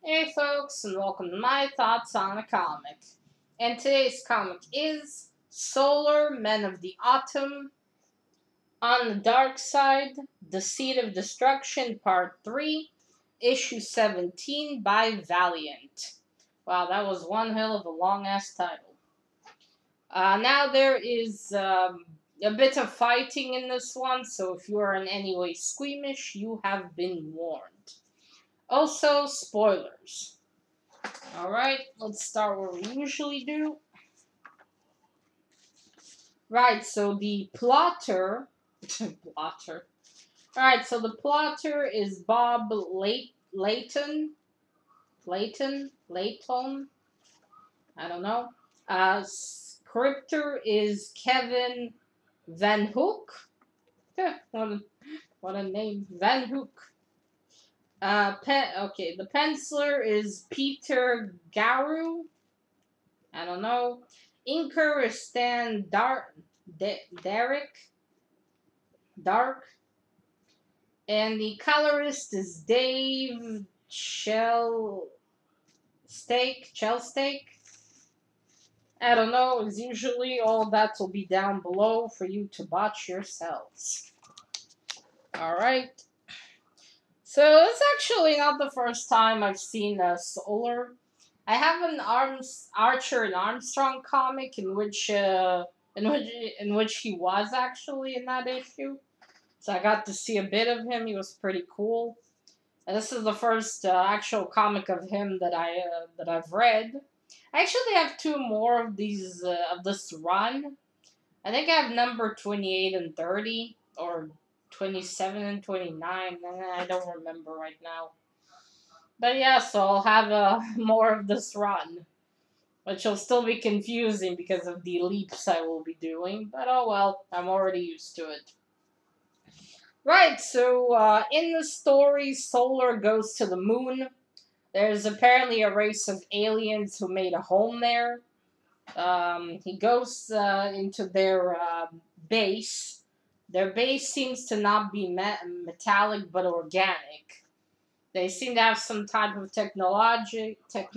Hey folks, and welcome to my thoughts on a comic. And today's comic is Solar Men of the Autumn. On the Dark Side, The Seed of Destruction, Part 3, Issue 17 by Valiant. Wow, that was one hell of a long-ass title. Now there is a bit of fighting in this one, so if you are in any way squeamish, you have been warned. Also, spoilers. Alright, let's start where we usually do. Right, so the plotter... plotter. Alright, so the plotter is Bob Layton? Layton? I don't know. Scripter is Kevin Vanhook? what a name. Vanhook. The Pencller is Peter Grau. I don't know. Inker is Stan Dark. And the colorist is Dave Chlystek. I don't know, as usually all that will be down below for you to watch yourselves. Alright. So it's actually not the first time I've seen Solar. I have an Archer and Armstrong comic in which he was actually in that issue. So I got to see a bit of him. He was pretty cool. And this is the first actual comic of him that I've read. I actually have two more of these of this run. I think I have number 28 and 30 or 27 and 29. I don't remember right now. But yeah, so I'll have more of this run. Which will still be confusing because of the leaps I will be doing. But oh well, I'm already used to it. Right, so in the story, Solar goes to the moon. There's apparently a race of aliens who made a home there. He goes into their base. Their base seems to not be metallic but organic. They seem to have some type of technology, that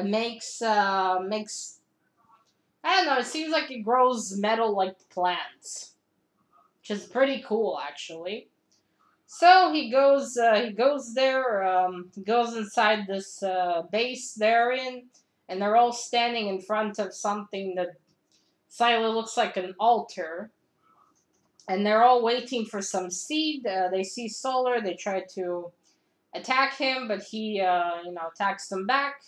makes I don't know. It seems like it grows metal like plants, which is pretty cool actually. So he goes there. He goes inside this base they're in, and they're all standing in front of something that slightly looks like an altar. And they're all waiting for some seed. They see Solar. They try to attack him, but he, attacks them back.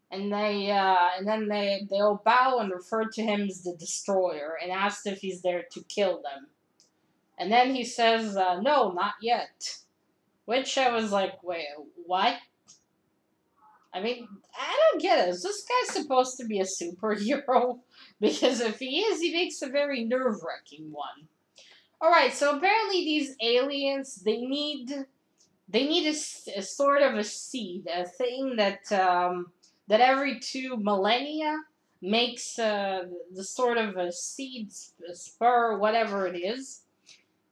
And they all bow and refer to him as the Destroyer and asked if he's there to kill them. And then he says, no, not yet. Which I was like, wait, what? I mean, I don't get it. Is this guy supposed to be a superhero? Because if he is, he makes a very nerve-wracking one. Alright, so apparently these aliens, they need a sort of a seed, a thing that every 2 millennia makes the sort of a seed, spur, whatever it is.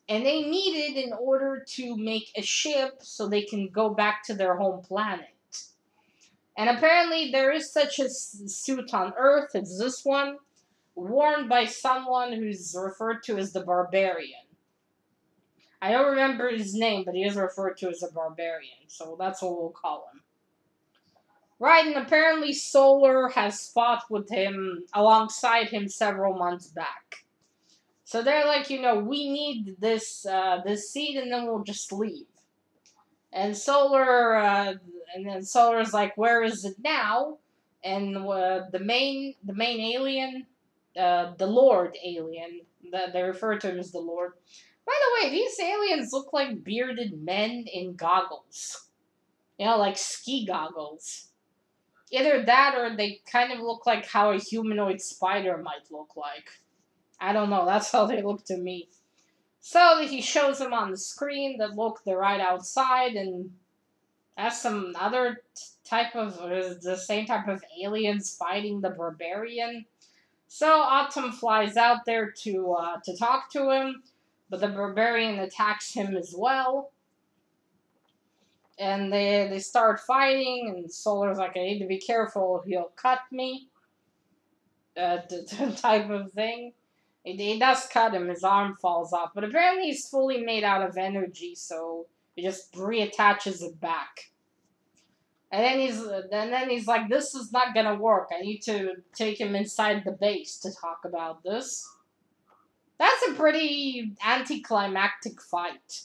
And they need it in order to make a ship so they can go back to their home planet. And apparently there is such a suit on Earth, it's this one, worn by someone who's referred to as the Barbarian. I don't remember his name, but he is referred to as a Barbarian, so that's what we'll call him. Right, and apparently Solar has fought with him, alongside him several months back. So they're like, we need this seed, and then we'll just leave. And then Solar's like, where is it now? And the main alien, the Lord alien, that they refer to him as the Lord. By the way, these aliens look like bearded men in goggles. Like ski goggles. Either that or they kind of look like how a humanoid spider might look like. I don't know, that's how they look to me. So he shows them on the screen that look, they're right outside, and that's some other type of, the same type of aliens fighting the Barbarian. So Autumn flies out there to talk to him, but the Barbarian attacks him as well. And they start fighting, and Solar's like, I need to be careful, he'll cut me. Type of thing. It does cut him, his arm falls off, but apparently he's fully made out of energy, so he just reattaches it back. And then he's like, this is not gonna work. I need to take him inside the base to talk about this. That's a pretty anticlimactic fight.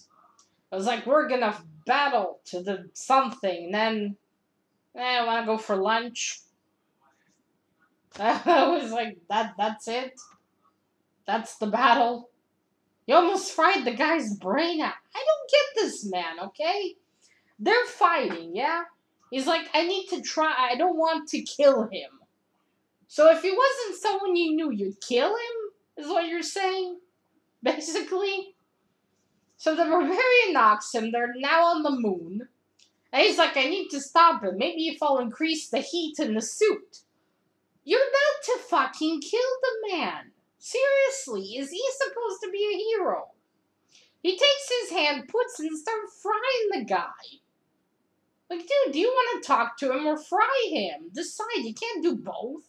It was like, we're gonna battle to the something, and then, I wanna go for lunch. I was like, that's it? That's the battle? You almost fried the guy's brain out. I don't get this, man, okay? They're fighting, yeah? He's like, I need to try, I don't want to kill him. So if he wasn't someone you knew, you'd kill him? Is what you're saying? Basically? So the barbarian knocks him, they're now on the moon. And he's like, I need to stop him. Maybe if I'll increase the heat in the suit. You're about to fucking kill the man. Seriously, is he supposed to be a hero? He takes his hand, puts it, and starts frying the guy. Like, dude, do you want to talk to him or fry him? Decide, you can't do both.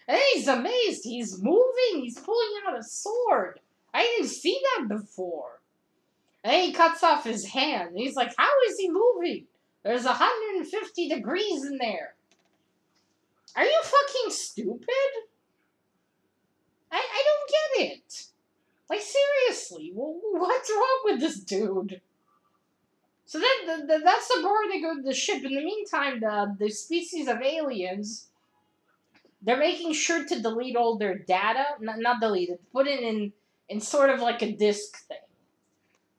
And then he's amazed. He's moving. He's pulling out a sword. I didn't see that before. And then he cuts off his hand. And he's like, how is he moving? There's 150 degrees in there. Are you fucking stupid? I don't get it. Like, seriously, what's wrong with this dude? So then, that's the part they go to the ship. In the meantime, the species of aliens, they're making sure to delete all their data. Not delete it, put it in sort of like a disk thing.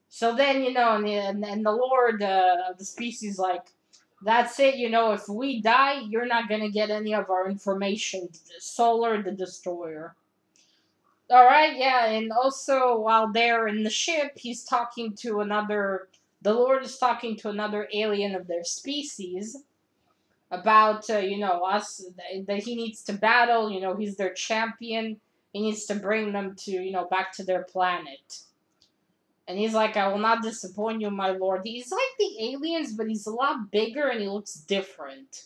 So then, and the Lord of the species, like, that's it, if we die, you're not gonna get any of our information. Solar the Destroyer. Alright, yeah, and also while they're in the ship, he's talking to the Lord is talking to another alien of their species about, us, that he needs to battle, he's their champion, he needs to bring them to, back to their planet. And he's like, I will not disappoint you, my lord. He's like the aliens, but he's a lot bigger and he looks different.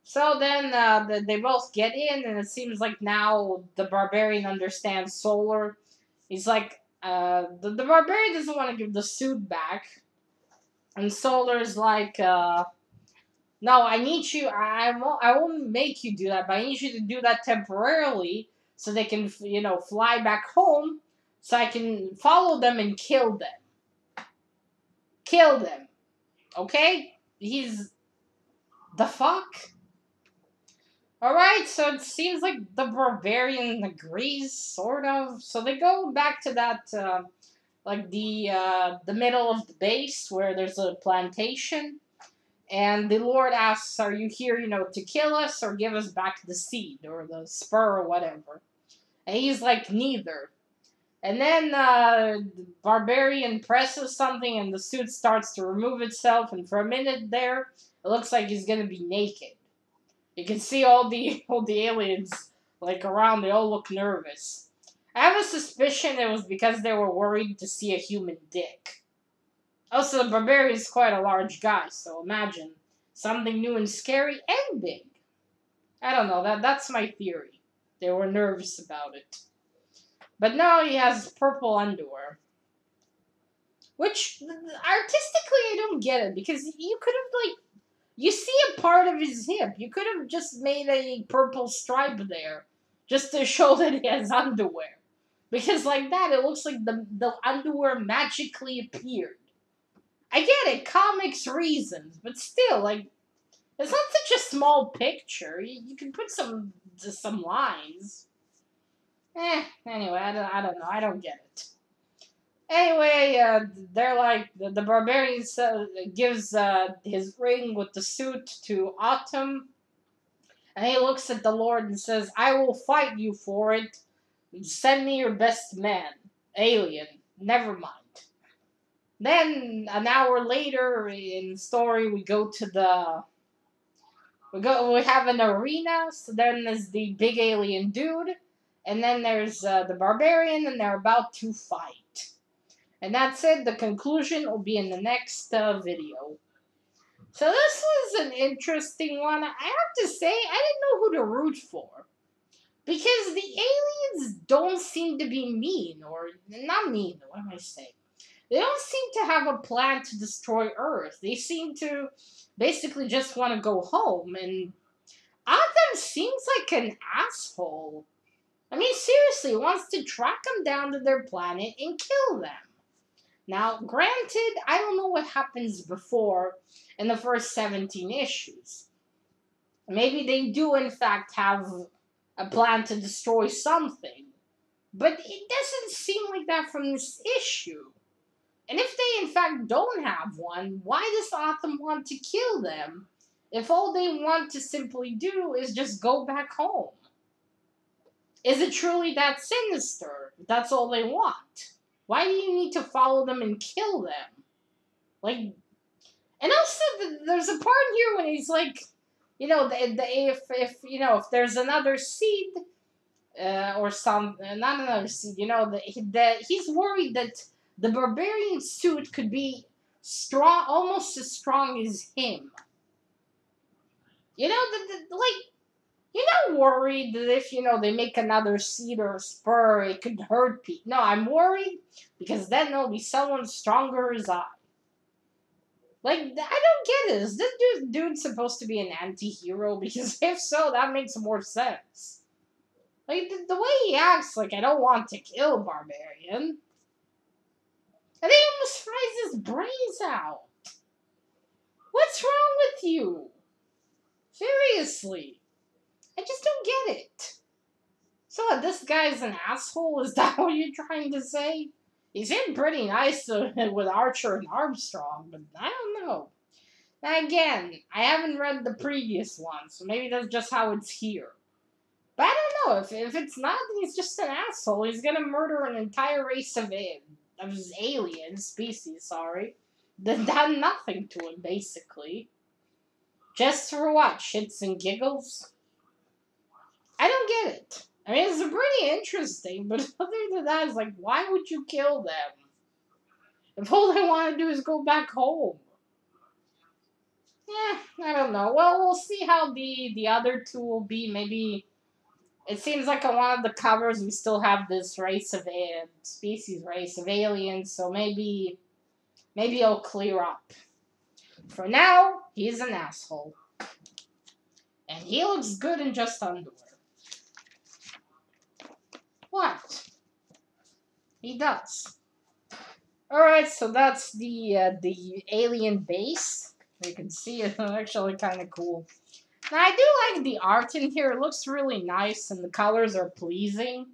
So then they both get in, and it seems like now the barbarian understands Solar. He's like, the barbarian doesn't want to give the suit back. And Solar's like, no, I need you, I won't make you do that, but I need you to do that temporarily so they can, fly back home so I can follow them and kill them. Kill them. Okay? He's... the fuck? Alright, so it seems like the barbarian agrees, sort of. So they go back to that, the middle of the base where there's a plantation. And the Lord asks, are you here, to kill us or give us back the seed or the spur or whatever? And he's like, neither. And then the barbarian presses something and the suit starts to remove itself. And for a minute there, it looks like he's going to be naked. You can see all the aliens, like, around. They all look nervous. I have a suspicion it was because they were worried to see a human dick. Also, the barbarian's quite a large guy, so imagine something new and scary and big. I don't know, that's my theory. They were nervous about it. But now he has purple underwear. Which, artistically, I don't get it, because you could have, like, you see a part of his hip. You could have just made a purple stripe there, just to show that he has underwear. Because like that, it looks like the underwear magically appeared. I get it, comics reasons, but still, like, it's not such a small picture. You can put some lines. Anyway, I don't know. I don't get it. Anyway, they're like, the barbarian gives his ring with the suit to Autumn. And he looks at the Lord and says, I will fight you for it. Send me your best man. Alien. Never mind. Then, an hour later in the story, we go to we have an arena, so then there's the big alien dude, and then there's the barbarian, and they're about to fight. And that's it, the conclusion will be in the next video. So this was an interesting one. I have to say, I didn't know who to root for. Because the aliens don't seem to be mean, or not mean, what am I saying? They don't seem to have a plan to destroy Earth. They seem to basically just want to go home, and Adam seems like an asshole. I mean, seriously, he wants to track them down to their planet and kill them. Now, granted, I don't know what happens before in the first 17 issues. Maybe they do, in fact, have a plan to destroy something. But it doesn't seem like that from this issue. And if they, in fact, don't have one, why does Autumn want to kill them if all they want to simply do is just go back home? Is it truly that sinister? That's all they want. Why do you need to follow them and kill them? Like, and also there's a part here when he's like, you know, if you know, if there's another seed, or some, not another seed, you know, he's worried that the barbarian suit could be strong, almost as strong as him. You know, like, you're not worried that if, you know, they make another seed or a spur, it could hurt people. No, I'm worried because then there'll be someone stronger as I. Like, I don't get it. Is this dude supposed to be an anti-hero? Because if so, that makes more sense. Like, the way he acts, like, I don't want to kill Barbarian. And he almost fries his brains out. What's wrong with you? Seriously. I just don't get it. So this guy's an asshole? Is that what you're trying to say? He seemed pretty nice with Archer and Armstrong, but I don't know. Now again, I haven't read the previous one, so maybe that's just how it's here. But I don't know, if it's not, then he's just an asshole. He's gonna murder an entire race of alien species, sorry. That done nothing to him, basically. Just for what? Shits and giggles? I don't get it. I mean, it's pretty interesting, but other than that, it's like, why would you kill them? If all they want to do is go back home. I don't know. Well, we'll see how the other two will be. Maybe it seems like on one of the covers we still have this race of race of aliens, so maybe it'll clear up. For now, he's an asshole. And he looks good in just underwear. What? He does. Alright, so that's the alien base. You can see it, actually kind of cool. Now, I do like the art in here. It looks really nice, and the colors are pleasing.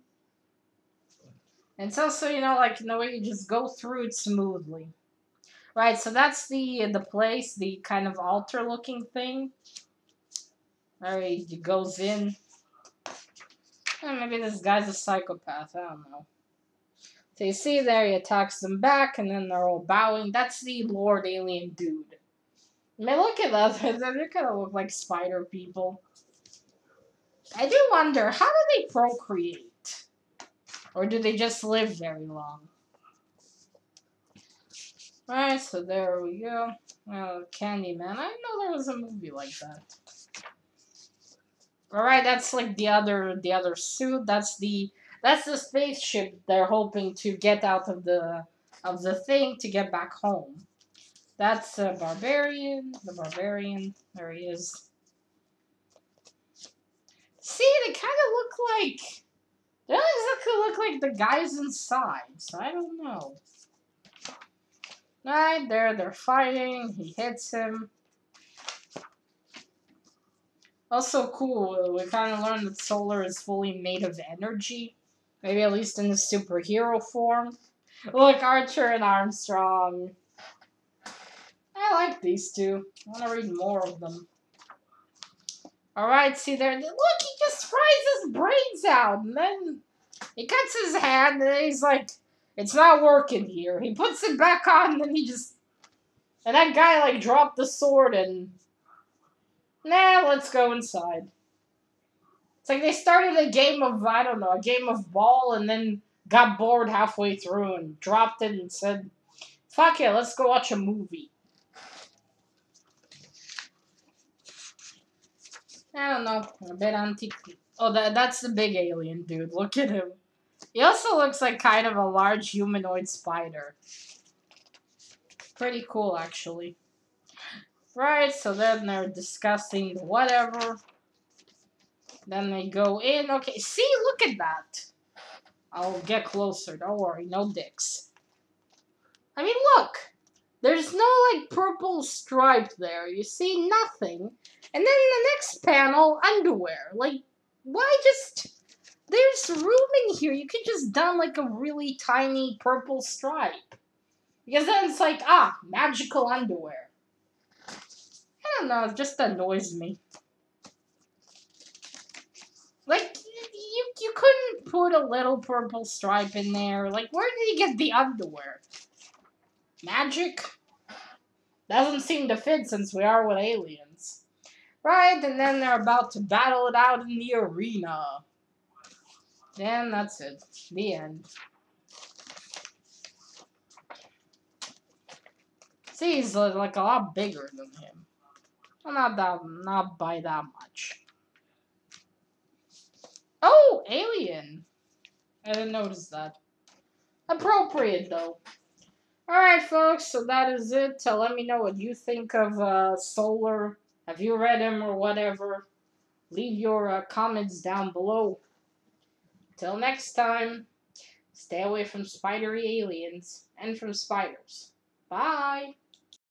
And it's also, you know, like, in the way you just go through it smoothly. Right, so that's the place, the kind of altar-looking thing. Alright, he goes in. Maybe this guy's a psychopath, I don't know. So you see there, he attacks them back, and then they're all bowing. That's the Lord Alien dude. I mean, look at that. They kind of look like spider people. I do wonder, how do they procreate? Or do they just live very long? Alright, so there we go. Candyman. I didn't know there was a movie like that. Alright, that's like the other suit. That's the spaceship they're hoping to get out of the thing to get back home. That's Barbarian. The Barbarian. There he is. See, they kind of look like... They don't exactly look like the guys inside, so I don't know. Right there, they're fighting. He hits him. Also cool, we kind of learned that Solar is fully made of energy. Maybe at least in the superhero form. Look, Archer and Armstrong. I like these two. I want to read more of them. Alright, see there. Look, he just fries his brains out. And then he cuts his hand and then he's like, it's not working here. He puts it back on and then he just... And that guy like dropped the sword and... Nah, let's go inside. It's like they started a game of, I don't know, a game of ball and then got bored halfway through and dropped it and said, fuck it, let's go watch a movie. I don't know. A bit antique. Oh, that's the big alien dude. Look at him. He also looks like kind of a large humanoid spider. Pretty cool, actually. Right, so then they're discussing whatever. Then they go in. Okay, see, look at that. I'll get closer. Don't worry, no dicks. I mean, look. There's no, like, purple stripe there. You see nothing. And then the next panel, underwear. Like, why just... There's room in here. You could just done, like, a really tiny purple stripe. Because then it's like, magical underwear. I don't know, it just annoys me. Like, you couldn't put a little purple stripe in there. Like, where did he get the underwear? Magic? Doesn't seem to fit since we are with aliens. Right, and then they're about to battle it out in the arena. And that's it. The end. See, he's like a lot bigger than him. Well, not by that much. Oh, alien. I didn't notice that. Appropriate, though. Alright, folks, so that is it. Let me know what you think of Solar. Have you read him or whatever? Leave your comments down below. Till next time, stay away from spidery aliens and from spiders. Bye!